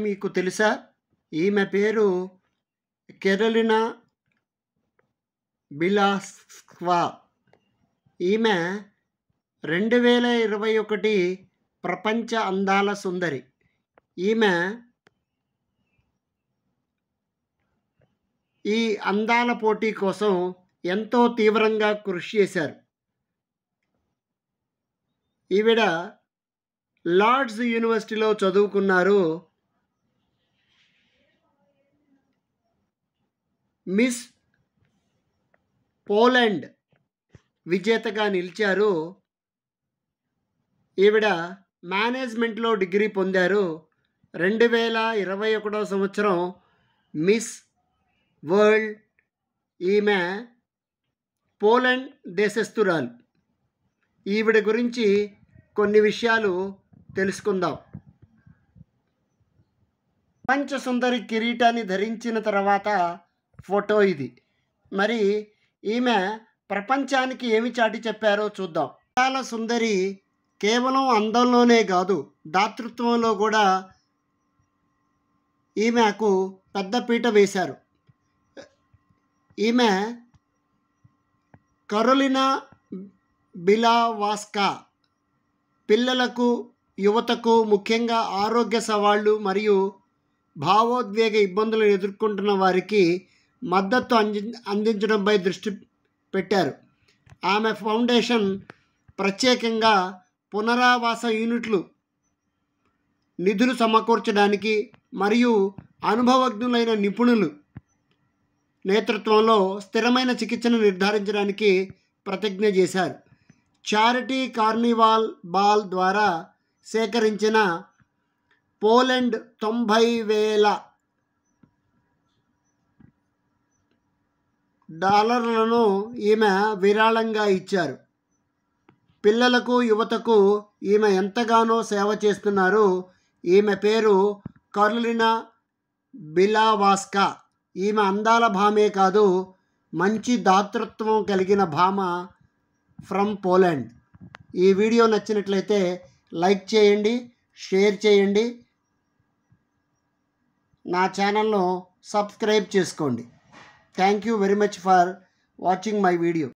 మీకు తెలుసా? ఈమె పేరు కెరోలినా బిలాస్క్వా. ఈమె 2021 ప్రపంచ అందాల సుందరి. ఈమె ఈ అందాల పోటీ కోసం ఎంతో తీవ్రంగా కృషి చేశారు. ఈవిడ లార్డ్స్ యూనివర్సిటీలో చదువుకున్నారు. మిస్ పోలాండ్ విజేతగా నిలిచారు. ఈవిడ మేనేజ్మెంట్లో డిగ్రీ పొందారు. 2021 సంవత్సరం మిస్ వరల్డ్. ఈమె పోలాండ్ దేశస్థురాలు. ఈవిడ గురించి కొన్ని విషయాలు తెలుసుకుందాం. ప్రపంచ సుందరి కిరీటాన్ని ధరించిన తర్వాత ఫోటో ఇది. మరి ఈమె ప్రపంచానికి ఏమి చాటి చెప్పారో చూద్దాం. అందాల సుందరి కేవలం అందంలోనే కాదు, దాతృత్వంలో కూడా ఈమెకు పెద్దపీట వేశారు. ఈమె కరోలినా బిలావాస్కా పిల్లలకు, యువతకు, ముఖ్యంగా ఆరోగ్య సవాళ్ళు మరియు భావోద్వేగ ఇబ్బందులను ఎదుర్కొంటున్న వారికి మద్దతు అందించడంపై దృష్టి పెట్టారు. ఆమె ఫౌండేషన్ ప్రత్యేకంగా పునరావాస యూనిట్లు నిధులు సమకూర్చడానికి మరియు అనుభవజ్ఞులైన నిపుణులు నేతృత్వంలో స్థిరమైన చికిత్సను నిర్ధారించడానికి ప్రతిజ్ఞ చేశారు. చారిటీ కార్నివాల్ బాల్ ద్వారా సేకరించిన పోలాండ్ $90,000 ఈమె విరాళంగా ఇచ్చారు. పిల్లలకు, యువతకు ఈమె ఎంతగానో సేవ చేస్తున్నారు. ఈమె పేరు కరోలినా బిలావాస్కా. ఈమె అందాల భామే కాదు, మంచి దాతృత్వం కలిగిన భామ ఫ్రమ్ పోలాండ్. ఈ వీడియో నచ్చినట్లయితే లైక్ చేయండి, షేర్ చేయండి, నా ఛానల్ను సబ్స్క్రైబ్ చేసుకోండి. Thank you very much for watching my video.